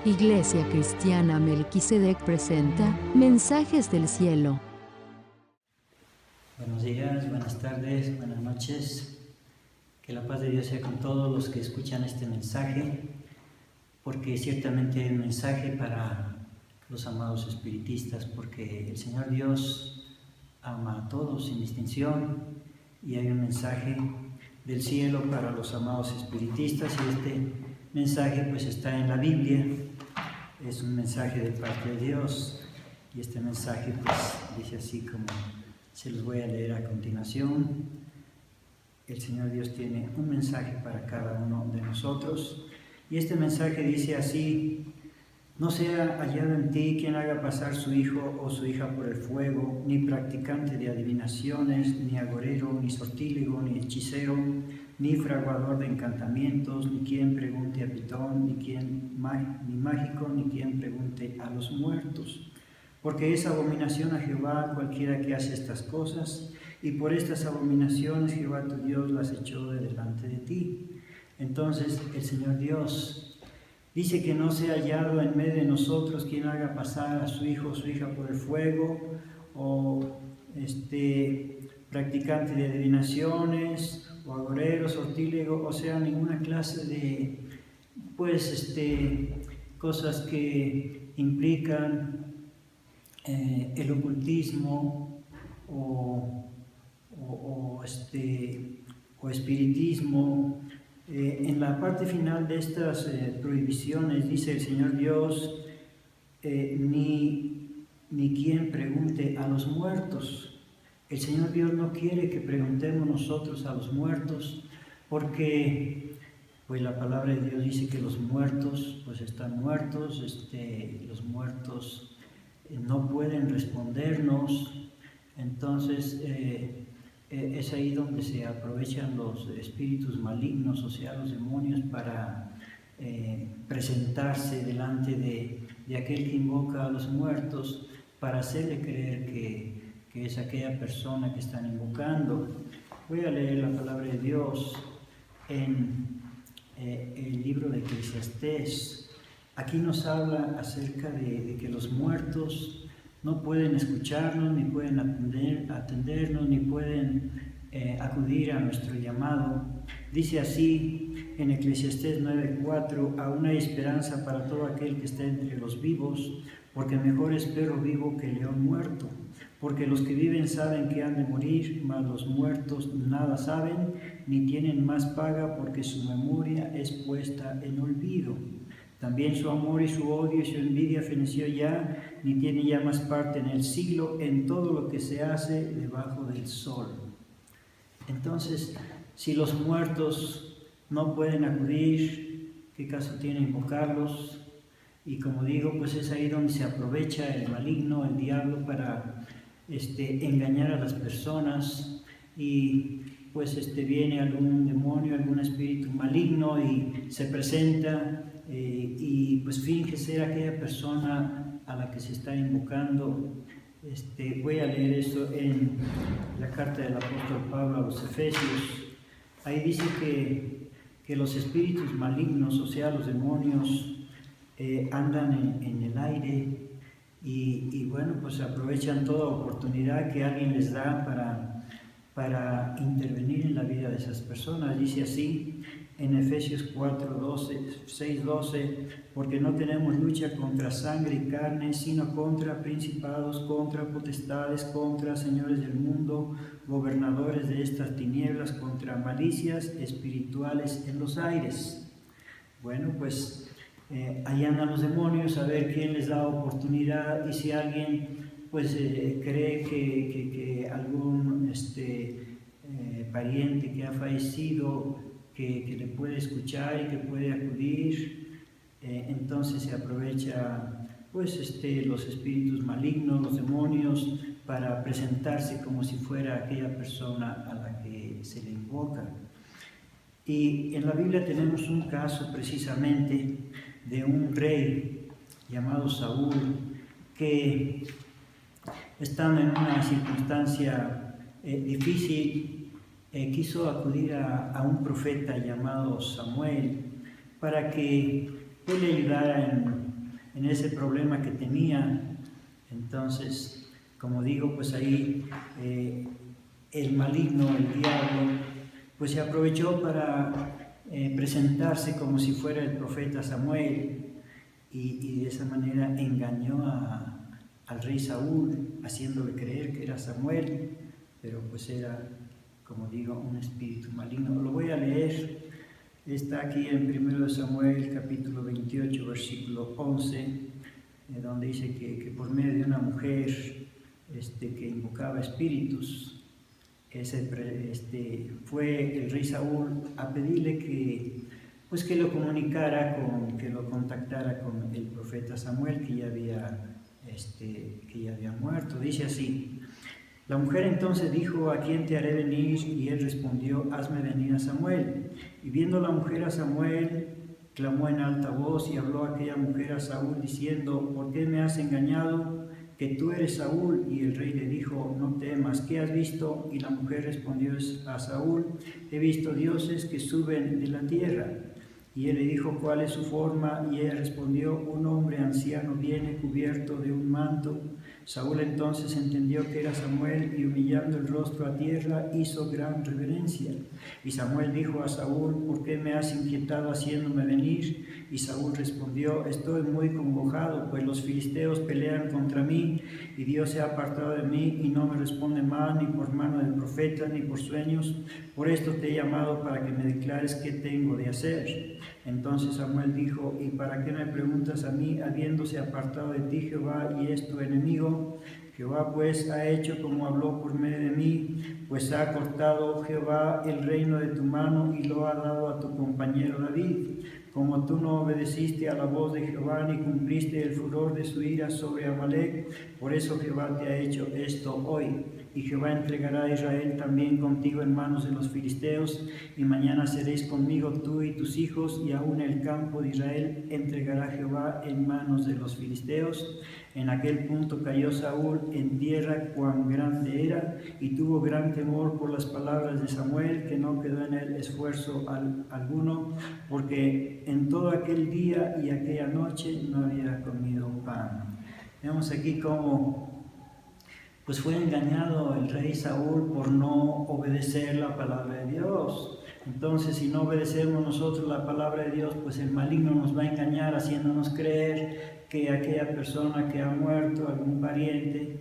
Iglesia Cristiana Melquisedec presenta Mensajes del Cielo. Buenos días, buenas tardes, buenas noches. Que la paz de Dios sea con todos los que escuchan este mensaje, porque ciertamente es un mensaje para los amados espiritistas, porque el Señor Dios ama a todos sin distinción y hay un mensaje del cielo para los amados espiritistas y este mensaje pues está en la Biblia. Es un mensaje de parte de Dios y este mensaje pues dice así como se los voy a leer a continuación. El Señor Dios tiene un mensaje para cada uno de nosotros y este mensaje dice así: no sea hallado en ti quien haga pasar su hijo o su hija por el fuego, ni practicante de adivinaciones, ni agorero, ni sortílego, ni hechicero, ni fraguador de encantamientos, ni quien pregunte a Pitón, ni mágico, ni quien pregunte a los muertos. Porque es abominación a Jehová cualquiera que hace estas cosas, y por estas abominaciones Jehová tu Dios las echó de delante de ti. Entonces el Señor Dios dice que no sea hallado en medio de nosotros quien haga pasar a su hijo o su hija por el fuego, o practicante de adivinaciones, o agorero, sortílego, o sea, ninguna clase de, cosas que implican el ocultismo o espiritismo. En la parte final de estas prohibiciones dice el Señor Dios, ni quien pregunte a los muertos. El Señor Dios no quiere que preguntemos nosotros a los muertos, porque pues la palabra de Dios dice que los muertos pues están muertos, los muertos no pueden respondernos. Entonces es ahí donde se aprovechan los espíritus malignos, o sea, los demonios, para presentarse delante de aquel que invoca a los muertos, para hacerle creer que es aquella persona que están invocando. Voy a leer la palabra de Dios en el libro de Eclesiastés. Aquí nos habla acerca de que los muertos no pueden escucharnos, ni pueden atendernos, ni pueden acudir a nuestro llamado. Dice así en Eclesiastés 9:4: aún hay esperanza para todo aquel que está entre los vivos, porque mejor es perro vivo que león muerto. Porque los que viven saben que han de morir, mas los muertos nada saben, ni tienen más paga, porque su memoria es puesta en olvido. También su amor y su odio y su envidia feneció ya, ni tiene ya más parte en el siglo, en todo lo que se hace debajo del sol. Entonces, si los muertos no pueden acudir, ¿qué caso tiene invocarlos? Y como digo, pues es ahí donde se aprovecha el maligno, el diablo, para engañar a las personas, y pues viene algún demonio, algún espíritu maligno y se presenta y pues finge ser aquella persona a la que se está invocando. Voy a leer eso en la carta del apóstol Pablo a los Efesios. Ahí dice que los espíritus malignos, o sea, los demonios, andan en el aire y bueno, pues aprovechan toda oportunidad que alguien les da para intervenir en la vida de esas personas. Dice así en Efesios 6:12: porque no tenemos lucha contra sangre y carne, sino contra principados, contra potestades, contra señores del mundo, gobernadores de estas tinieblas, contra malicias espirituales en los aires. Bueno, pues ahí andan los demonios a ver quién les da oportunidad, y si alguien pues cree que algún pariente que ha fallecido que le puede escuchar y que puede acudir, entonces se aprovecha pues los espíritus malignos, los demonios, para presentarse como si fuera aquella persona a la que se le invoca. Y en la Biblia tenemos un caso precisamente de un rey llamado Saúl, que estando en una circunstancia difícil, quiso acudir a un profeta llamado Samuel para que él le ayudara en ese problema que tenía. Entonces, como digo, pues ahí el maligno, el diablo, pues se aprovechó para presentarse como si fuera el profeta Samuel y de esa manera engañó al rey Saúl, haciéndole creer que era Samuel, pero pues era, como digo, un espíritu maligno. Lo voy a leer, está aquí en 1 Samuel capítulo 28, versículo 11, donde dice que por medio de una mujer que invocaba espíritus, fue el rey Saúl a pedirle que lo comunicara, que lo contactara con el profeta Samuel, que ya había muerto. Dice así: la mujer entonces dijo: ¿a quién te haré venir? Y él respondió: hazme venir a Samuel. Y viendo la mujer a Samuel, clamó en alta voz, y habló aquella mujer a Saúl diciendo: ¿por qué me has engañado? Que tú eres Saúl. Y el rey le dijo: no temas, ¿qué has visto? Y la mujer respondió a Saúl: he visto dioses que suben de la tierra. Y él le dijo: ¿cuál es su forma? Y ella respondió: un hombre anciano viene cubierto de un manto. Saúl entonces entendió que era Samuel, y humillando el rostro a tierra hizo gran reverencia. Y Samuel dijo a Saúl: ¿por qué me has inquietado haciéndome venir? Y Saúl respondió: estoy muy congojado, pues los filisteos pelean contra mí, y Dios se ha apartado de mí, y no me responde más, ni por mano del profeta, ni por sueños. Por esto te he llamado, para que me declares qué tengo de hacer. Entonces Samuel dijo: ¿y para qué me preguntas a mí, habiéndose apartado de ti Jehová, y es tu enemigo? Jehová pues ha hecho como habló por medio de mí, pues ha cortado Jehová el reino de tu mano y lo ha dado a tu compañero David. Como tú no obedeciste a la voz de Jehová, ni cumpliste el furor de su ira sobre Amalec, por eso Jehová te ha hecho esto hoy. Y Jehová entregará a Israel también contigo en manos de los filisteos, y mañana seréis conmigo tú y tus hijos, y aún el campo de Israel entregará Jehová en manos de los filisteos. En aquel punto cayó Saúl en tierra, cuán grande era, y tuvo gran temor por las palabras de Samuel, que no quedó en él esfuerzo alguno, porque en todo aquel día y aquella noche no había comido pan. Vemos aquí cómo pues fue engañado el rey Saúl por no obedecer la palabra de Dios. Entonces, si no obedecemos nosotros la palabra de Dios, pues el maligno nos va a engañar haciéndonos creer que aquella persona que ha muerto, algún pariente,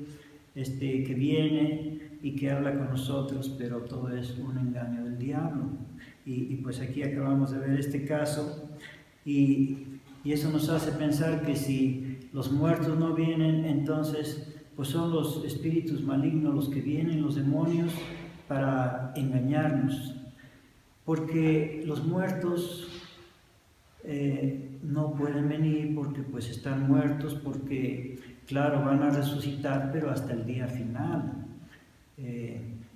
que viene y que habla con nosotros, pero todo es un engaño del diablo. Y pues aquí acabamos de ver este caso, y eso nos hace pensar que si los muertos no vienen, entonces pues son los espíritus malignos los que vienen, los demonios, para engañarnos. Porque los muertos no pueden venir porque pues están muertos, porque claro, van a resucitar, pero hasta el día final.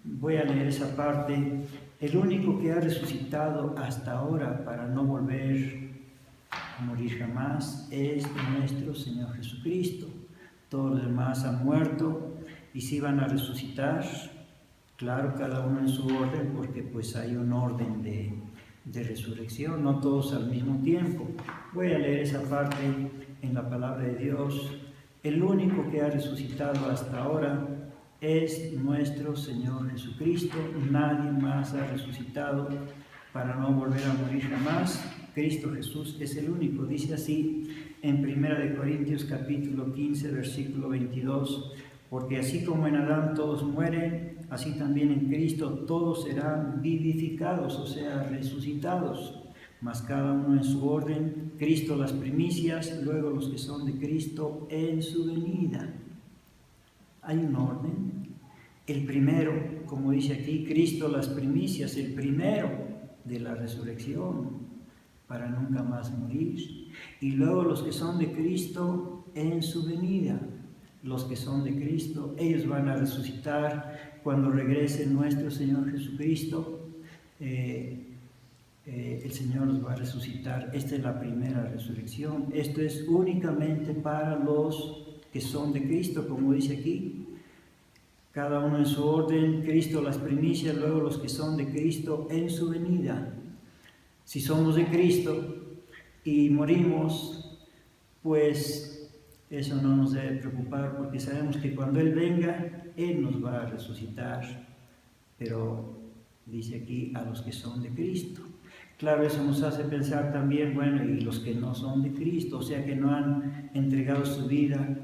Voy a leer esa parte. El único que ha resucitado hasta ahora para no volver a morir jamás es nuestro Señor Jesucristo. Todos los demás han muerto y sí van a resucitar, claro, cada uno en su orden, porque pues hay un orden de resurrección, no todos al mismo tiempo. Voy a leer esa parte en la palabra de Dios. El único que ha resucitado hasta ahora es nuestro Señor Jesucristo. Nadie más ha resucitado para no volver a morir jamás. Cristo Jesús es el único. Dice así en 1 Corintios capítulo 15, versículo 22, porque así como en Adán todos mueren, así también en Cristo todos serán vivificados, o sea, resucitados, mas cada uno en su orden, Cristo las primicias, luego los que son de Cristo en su venida. Hay un orden. El primero, como dice aquí, Cristo las primicias, el primero de la resurrección, para nunca más morir. Y luego los que son de Cristo en su venida. Los que son de Cristo, ellos van a resucitar cuando regrese nuestro Señor Jesucristo. El Señor los va a resucitar. Esta es la primera resurrección. Esto es únicamente para los que son de Cristo, como dice aquí. Cada uno en su orden, Cristo las primicias, luego los que son de Cristo en su venida. Si somos de Cristo y morimos, pues eso no nos debe preocupar, porque sabemos que cuando Él venga, Él nos va a resucitar, pero dice aquí a los que son de Cristo. Claro, eso nos hace pensar también, bueno, y los que no son de Cristo, o sea que no han entregado su vida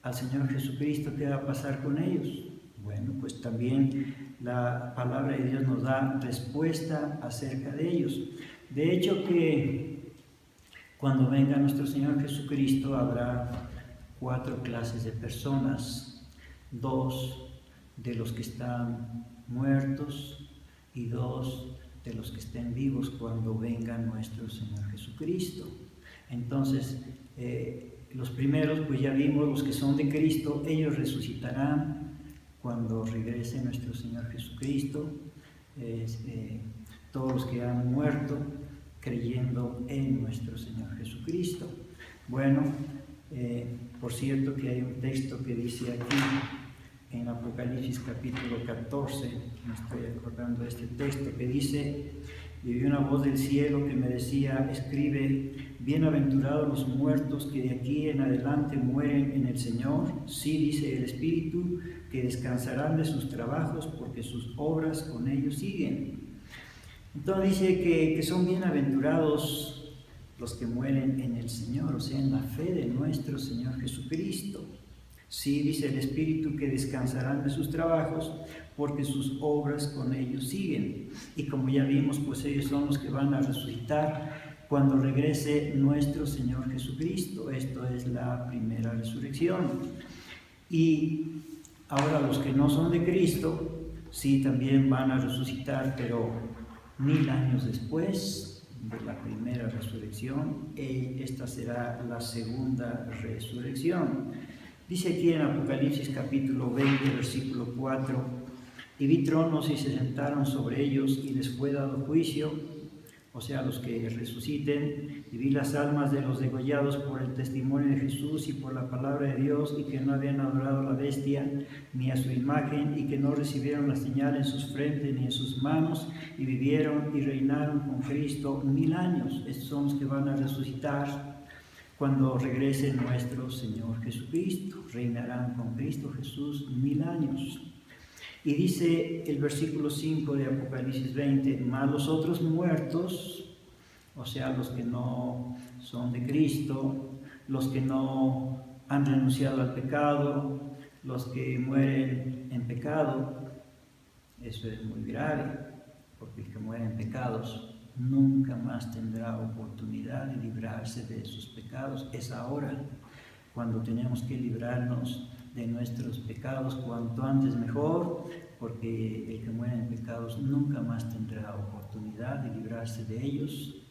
al Señor Jesucristo, ¿qué va a pasar con ellos? Bueno, pues también la palabra de Dios nos da respuesta acerca de ellos. De hecho que cuando venga nuestro Señor Jesucristo habrá 4 clases de personas, 2 de los que están muertos y 2 de los que estén vivos cuando venga nuestro Señor Jesucristo. Entonces, los primeros, pues ya vimos, los que son de Cristo, ellos resucitarán cuando regrese nuestro Señor Jesucristo. Todos los que han muerto creyendo en nuestro Señor Jesucristo. Bueno, por cierto que hay un texto que dice aquí en Apocalipsis capítulo 14, me estoy acordando de este texto, que dice: y oí una voz del cielo que me decía, escribe, bienaventurados los muertos que de aquí en adelante mueren en el Señor, sí, dice el Espíritu, que descansarán de sus trabajos porque sus obras con ellos siguen. Entonces dice que son bienaventurados los que mueren en el Señor, o sea, en la fe de nuestro Señor Jesucristo. Sí, dice el Espíritu, que descansarán de sus trabajos porque sus obras con ellos siguen. Y como ya vimos, pues ellos son los que van a resucitar cuando regrese nuestro Señor Jesucristo. Esto es la primera resurrección. Y ahora los que no son de Cristo, sí, también van a resucitar, pero 1000 años después de la primera resurrección. Esta será la segunda resurrección. Dice aquí en Apocalipsis capítulo 20, versículo 4, y vi tronos y se sentaron sobre ellos y les fue dado juicio, o sea, los que resuciten, y vi las almas de los degollados por el testimonio de Jesús y por la palabra de Dios, y que no habían adorado a la bestia ni a su imagen, y que no recibieron la señal en sus frentes ni en sus manos, y vivieron y reinaron con Cristo 1000 años. Estos son los que van a resucitar cuando regrese nuestro Señor Jesucristo. Reinarán con Cristo Jesús 1000 años. Y dice el versículo 5 de Apocalipsis 20, mas los otros muertos, o sea, los que no son de Cristo, los que no han renunciado al pecado, los que mueren en pecado, eso es muy grave, porque el que muere en pecados nunca más tendrá oportunidad de librarse de sus pecados. Es ahora cuando tenemos que librarnos de nuestros pecados, cuanto antes mejor, porque el que muere en pecados nunca más tendrá oportunidad de librarse de ellos,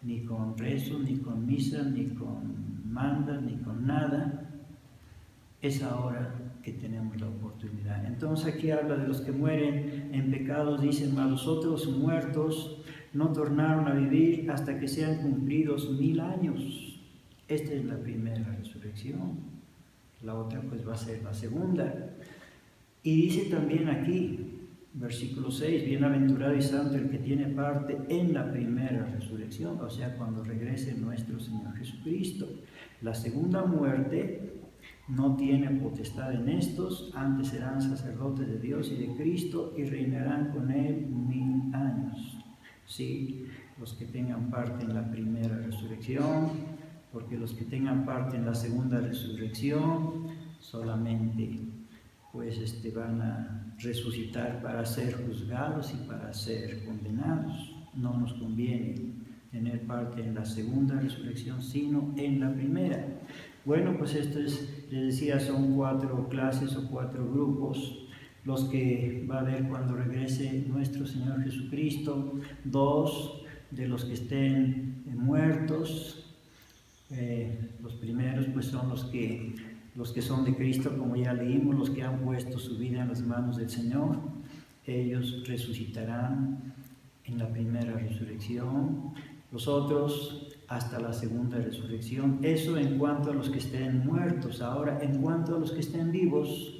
ni con rezo, ni con misa, ni con manda, ni con nada. Es ahora que tenemos la oportunidad. Entonces aquí habla de los que mueren en pecados, dicen, mas los otros muertos no tornaron a vivir hasta que sean cumplidos 1000 años. Esta es la primera resurrección. La otra pues va a ser la segunda. Y dice también aquí, versículo 6, bienaventurado y santo el que tiene parte en la primera resurrección, o sea, cuando regrese nuestro Señor Jesucristo. La segunda muerte no tiene potestad en estos, antes serán sacerdotes de Dios y de Cristo y reinarán con Él 1000 años. Sí, los que tengan parte en la primera resurrección, porque los que tengan parte en la segunda resurrección solamente pues van a resucitar para ser juzgados y para ser condenados. No nos conviene tener parte en la segunda resurrección, sino en la primera. Bueno, pues les decía, son 4 clases o 4 grupos los que va a haber cuando regrese nuestro Señor Jesucristo. 2 de los que estén muertos. Los primeros pues son los que son de Cristo, como ya leímos, los que han puesto su vida en las manos del Señor. Ellos resucitarán en la primera resurrección. Los otros hasta la segunda resurrección. Eso en cuanto a los que estén muertos. Ahora, en cuanto a los que estén vivos,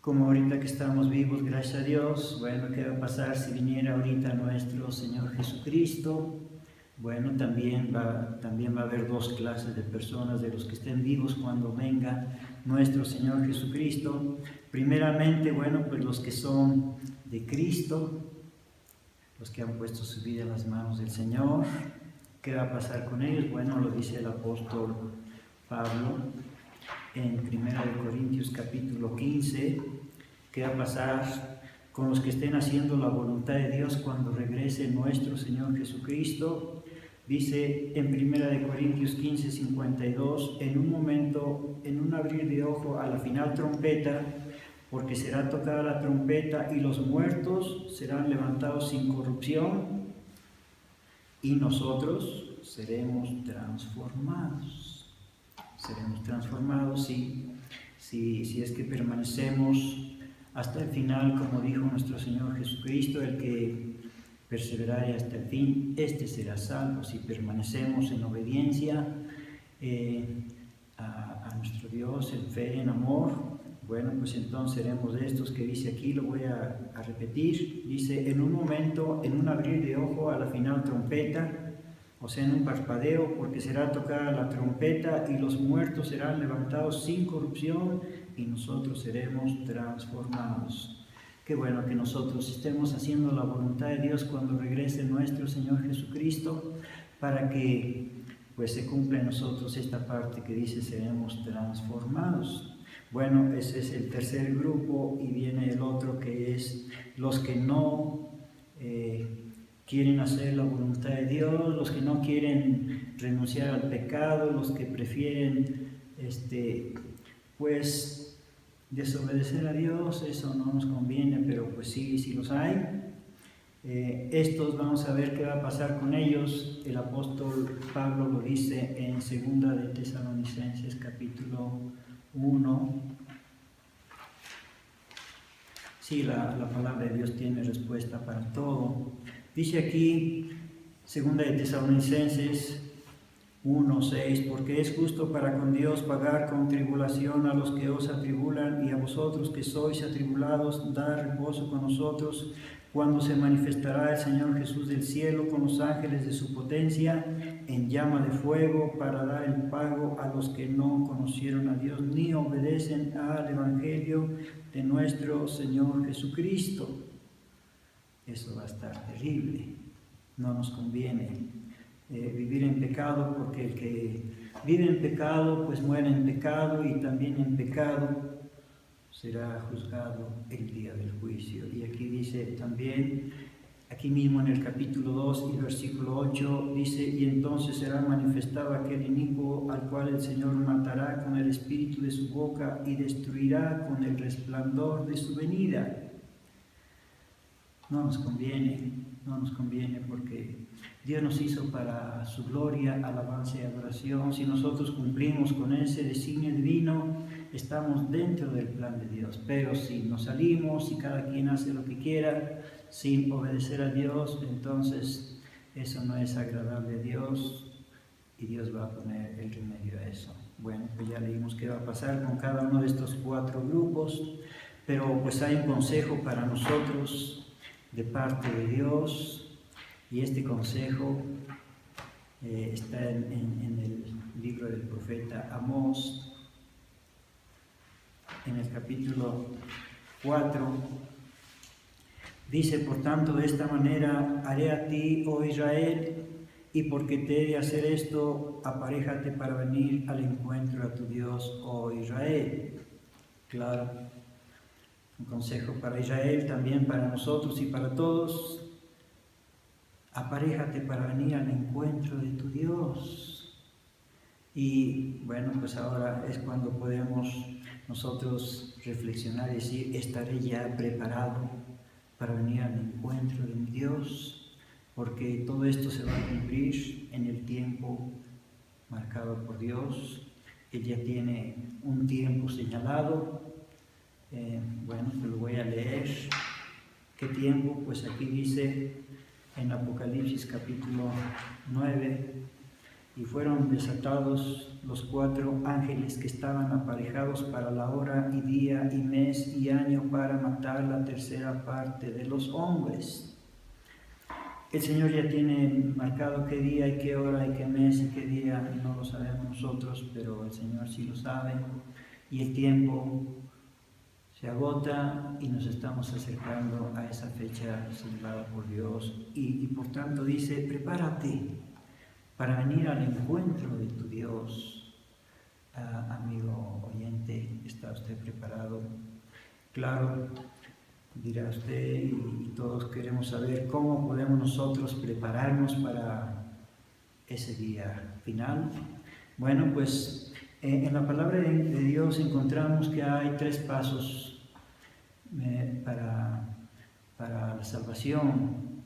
como ahorita que estamos vivos, gracias a Dios, bueno, ¿qué va a pasar si viniera ahorita nuestro Señor Jesucristo? Bueno, también va a haber dos clases de personas, de los que estén vivos cuando venga nuestro Señor Jesucristo. Primeramente, bueno, pues los que son de Cristo, los que han puesto su vida en las manos del Señor. ¿Qué va a pasar con ellos? Bueno, lo dice el apóstol Pablo en 1 Corintios capítulo 15. ¿Qué va a pasar con los que estén haciendo la voluntad de Dios cuando regrese nuestro Señor Jesucristo? Dice en 1 Corintios 15, 52, en un momento, en un abrir de ojo, a la final trompeta, porque será tocada la trompeta y los muertos serán levantados sin corrupción y nosotros seremos transformados. Seremos transformados si es que permanecemos hasta el final, como dijo nuestro Señor Jesucristo, el que perseverare hasta el fin, este será salvo. Si permanecemos en obediencia a nuestro Dios, en fe, en amor, bueno, pues entonces seremos de estos que dice aquí, lo voy a repetir, dice, en un momento, en un abrir de ojo, a la final trompeta, o sea, en un parpadeo, porque será tocada la trompeta y los muertos serán levantados sin corrupción y nosotros seremos transformados. Qué bueno que nosotros estemos haciendo la voluntad de Dios cuando regrese nuestro Señor Jesucristo, para que pues se cumpla en nosotros esta parte que dice seremos transformados. Bueno, ese es el tercer grupo, y viene el otro, que es los que no quieren hacer la voluntad de Dios, los que no quieren renunciar al pecado, los que prefieren pues desobedecer a Dios. Eso no nos conviene, pero pues sí los hay. Estos vamos a ver qué va a pasar con ellos. El apóstol Pablo lo dice en 2 de Tesalonicenses capítulo 1. Sí, la palabra de Dios tiene respuesta para todo. Dice aquí, 2 de Tesalonicenses 1:6, porque es justo para con Dios pagar con tribulación a los que os atribulan, y a vosotros que sois atribulados, dar reposo con nosotros, cuando se manifestará el Señor Jesús del cielo con los ángeles de su potencia en llama de fuego, para dar el pago a los que no conocieron a Dios ni obedecen al Evangelio de nuestro Señor Jesucristo. Eso va a estar terrible. No nos conviene vivir en pecado, porque el que vive en pecado pues muere en pecado, y también en pecado será juzgado el día del juicio. Y aquí dice también, aquí mismo en el capítulo 2 y versículo 8, dice, y entonces será manifestado aquel inicuo, al cual el Señor matará con el espíritu de su boca y destruirá con el resplandor de su venida. No nos conviene, porque Dios nos hizo para su gloria, alabanza y adoración. Si nosotros cumplimos con ese designio divino, estamos dentro del plan de Dios. Pero si nos salimos, si cada quien hace lo que quiera sin obedecer a Dios, entonces eso no es agradable a Dios, y Dios va a poner el remedio a eso. Bueno, pues ya leímos qué va a pasar con cada uno de estos 4 grupos, pero pues hay un consejo para nosotros de parte de Dios, y este consejo está en el libro del profeta Amós, en el capítulo 4. Dice, por tanto, de esta manera haré a ti, oh Israel, y porque te he de hacer esto, aparéjate para venir al encuentro a tu Dios, oh Israel. Claro, un consejo para Israel, también para nosotros y para todos. Aparéjate para venir al encuentro de tu Dios. Y bueno, pues ahora es cuando podemos nosotros reflexionar y decir, estaré ya preparado para venir al encuentro de mi Dios, porque todo esto se va a cumplir en el tiempo marcado por Dios. Él ya tiene un tiempo señalado. Bueno, te lo voy a leer. ¿Qué tiempo? Pues aquí dice en Apocalipsis capítulo 9, y fueron desatados los 4 ángeles que estaban aparejados para la hora y día y mes y año, para matar la tercera parte de los hombres. El Señor ya tiene marcado qué día y qué hora y qué mes y qué día, no lo sabemos nosotros, pero el Señor sí lo sabe. Y el tiempo se agota y nos estamos acercando a esa fecha señalada por Dios. Y por tanto dice, prepárate para venir al encuentro de tu Dios. Amigo oyente, ¿está usted preparado? Claro, dirá usted, y todos queremos saber cómo podemos nosotros prepararnos para ese día final. Bueno, pues en la palabra de Dios encontramos que hay 3 pasos para la salvación.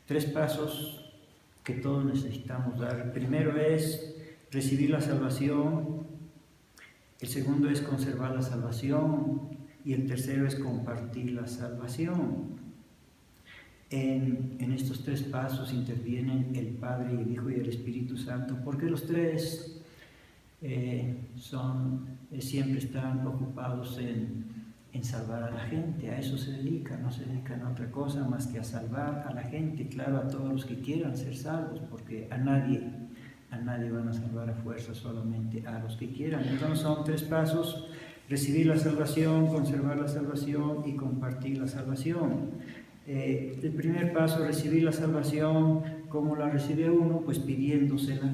3 pasos que todos necesitamos dar. El primero es recibir la salvación, el segundo es conservar la salvación y el tercero es compartir la salvación. En estos 3 pasos intervienen el Padre, el Hijo y el Espíritu Santo, porque los 3 siempre están ocupados en salvar a la gente. A eso se dedican, no se dedican a otra cosa más que a salvar a la gente, claro, a todos los que quieran ser salvos, porque a nadie van a salvar a fuerza, solamente a los que quieran. Entonces son 3 pasos: recibir la salvación, conservar la salvación y compartir la salvación. El primer paso, recibir la salvación. ¿Cómo la recibe uno? Pues pidiéndosela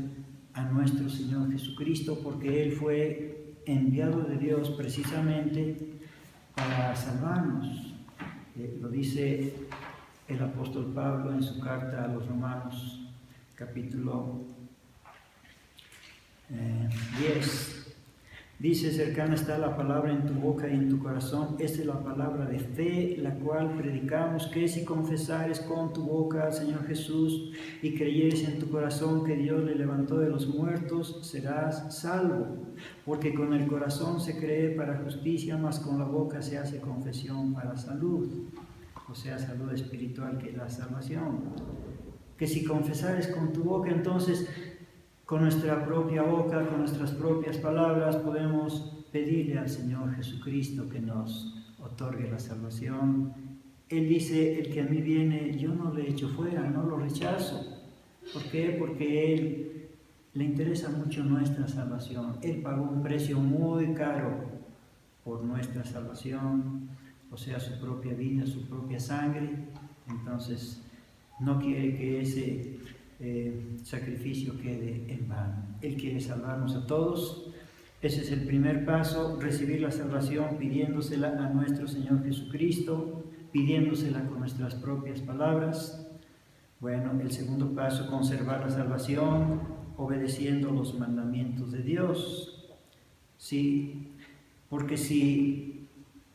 a nuestro Señor Jesucristo, porque Él fue enviado de Dios precisamente para salvarnos. Lo dice el apóstol Pablo en su carta a los Romanos, capítulo 10. Dice, cercana está la palabra en tu boca y en tu corazón. Esta es la palabra de fe, la cual predicamos, que si confesares con tu boca al Señor Jesús y creyeres en tu corazón que Dios le levantó de los muertos, serás salvo. Porque con el corazón se cree para justicia, mas con la boca se hace confesión para salud. O sea, salud espiritual, que es la salvación. Que si confesares con tu boca, entonces con nuestra propia boca, con nuestras propias palabras, podemos pedirle al Señor Jesucristo que nos otorgue la salvación. Él dice, el que a mí viene, yo no le echo fuera, no lo rechazo. ¿Por qué? Porque Él le interesa mucho nuestra salvación. Él pagó un precio muy caro por nuestra salvación, o sea, su propia vida, su propia sangre. Entonces, no quiere que ese sacrificio quede en vano. Él quiere salvarnos a todos. Ese es el primer paso, recibir la salvación pidiéndosela a nuestro Señor Jesucristo, pidiéndosela con nuestras propias palabras. Bueno, el segundo paso, conservar la salvación obedeciendo los mandamientos de Dios. Sí, porque si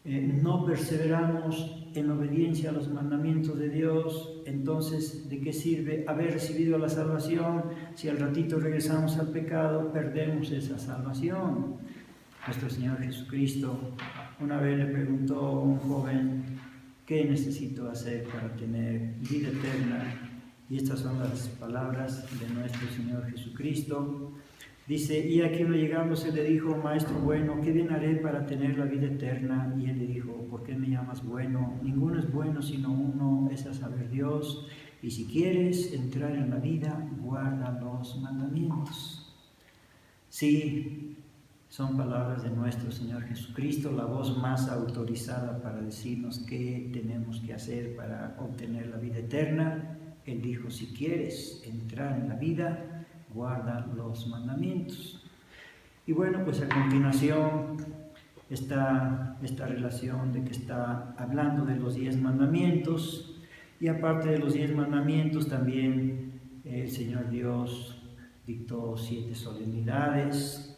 no perseveramos en obediencia a los mandamientos de Dios, entonces ¿de qué sirve haber recibido la salvación si al ratito regresamos al pecado? Perdemos esa salvación. Nuestro Señor Jesucristo una vez le preguntó a un joven, ¿qué necesito hacer para tener vida eterna? Y estas son las palabras de nuestro Señor Jesucristo. Dice, y aquí uno llegándose le dijo, Maestro bueno, ¿qué bien haré para tener la vida eterna? Y él le dijo, ¿por qué me llamas bueno? Ninguno es bueno sino uno, es a saber Dios. Y si quieres entrar en la vida, guarda los mandamientos. Sí, son palabras de nuestro Señor Jesucristo, la voz más autorizada para decirnos qué tenemos que hacer para obtener la vida eterna. Él dijo, si quieres entrar en la vida, guarda los mandamientos. Y bueno, pues a continuación está esta relación de que está hablando de los 10 mandamientos, y aparte de los 10 mandamientos también el Señor Dios dictó 7 solemnidades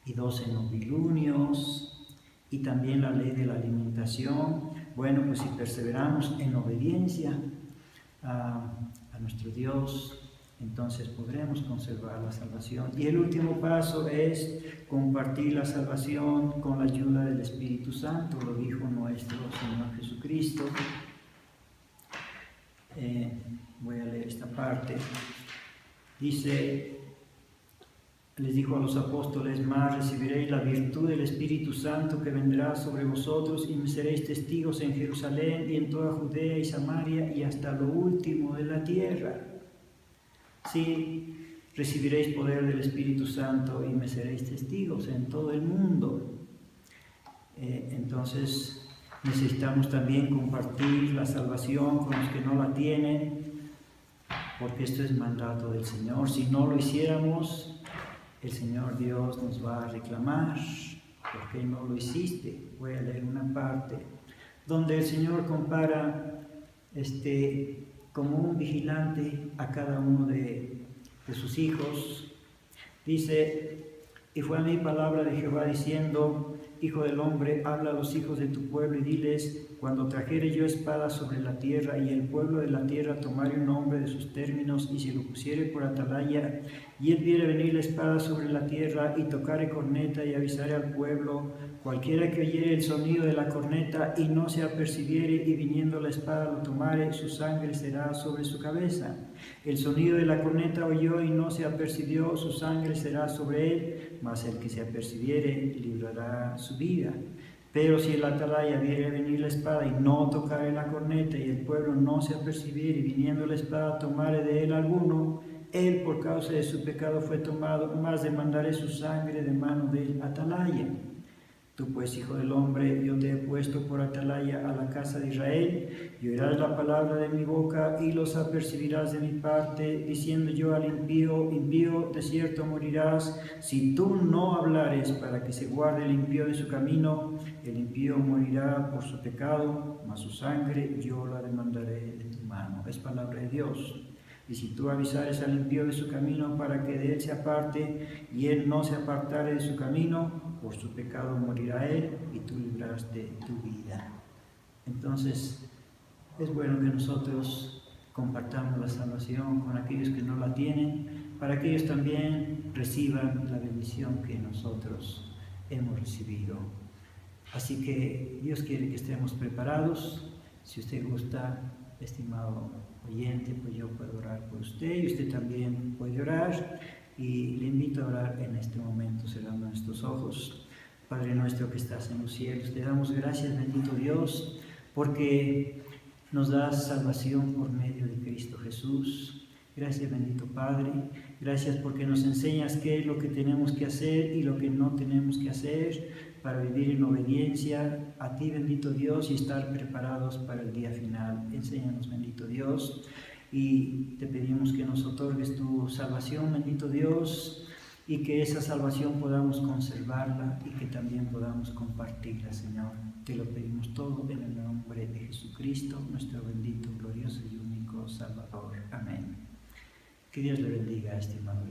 y 12 novilunios, y también la ley de la alimentación. Bueno, pues si perseveramos en obediencia a nuestro Dios, entonces podremos conservar la salvación. Y el último paso es compartir la salvación con la ayuda del Espíritu Santo, lo dijo nuestro Señor Jesucristo. Voy a leer esta parte. Dice, les dijo a los apóstoles: mas recibiréis la virtud del Espíritu Santo que vendrá sobre vosotros, y me seréis testigos en Jerusalén y en toda Judea y Samaria y hasta lo último de la tierra. Sí, recibiréis poder del Espíritu Santo y me seréis testigos en todo el mundo. Entonces necesitamos también compartir la salvación con los que no la tienen, porque esto es mandato del Señor. Si no lo hiciéramos, el Señor Dios nos va a reclamar: ¿por qué no lo hiciste? Voy a leer una parte donde el Señor compara como un vigilante a cada uno de sus hijos. Dice: y fue a mí palabra de Jehová diciendo: Hijo del hombre, habla a los hijos de tu pueblo y diles: cuando trajere yo espada sobre la tierra, y el pueblo de la tierra tomare un hombre de sus términos, y se lo pusiere por atalaya, y él viere venir la espada sobre la tierra, y tocare corneta, y avisare al pueblo, cualquiera que oyere el sonido de la corneta, y no se apercibiere, y viniendo la espada lo tomare, su sangre será sobre su cabeza. El sonido de la corneta oyó, y no se apercibió, su sangre será sobre él, mas el que se apercibiere librará su vida. Pero si el atalaya viere venir la espada y no tocare la corneta, y el pueblo no se apercibiere, y viniendo la espada tomare de él alguno, él por causa de su pecado fue tomado, mas demandaré su sangre de mano del atalaya. Tú pues, hijo del hombre, yo te he puesto por atalaya a la casa de Israel, y oirás la palabra de mi boca, y los apercibirás de mi parte, diciendo yo al impío: impío, de cierto morirás, si tú no hablares para que se guarde el impío de su camino. El impío morirá por su pecado, mas su sangre yo la demandaré de tu mano. Es palabra de Dios. Y si tú avisares al impío de su camino para que de él se aparte, y él no se apartare de su camino, por su pecado morirá él, y tú libraste tu vida. Entonces, es bueno que nosotros compartamos la salvación con aquellos que no la tienen, para que ellos también reciban la bendición que nosotros hemos recibido. Así que Dios quiere que estemos preparados. Si usted gusta, estimado oyente, pues yo puedo orar por usted, y usted también puede orar, y le invito a orar en este momento, cerrando nuestros ojos. Padre nuestro que estás en los cielos, te damos gracias, bendito Dios, porque nos das salvación por medio de Cristo Jesús. Gracias, bendito Padre. Gracias porque nos enseñas qué es lo que tenemos que hacer y lo que no tenemos que hacer para vivir en obediencia a ti, bendito Dios, y estar preparados para el día final. Enséñanos, bendito Dios, y te pedimos que nos otorgues tu salvación, bendito Dios, y que esa salvación podamos conservarla y que también podamos compartirla, Señor. Te lo pedimos todo en el nombre de Jesucristo, nuestro bendito, glorioso y único Salvador. Amén. Que Dios le bendiga, estimado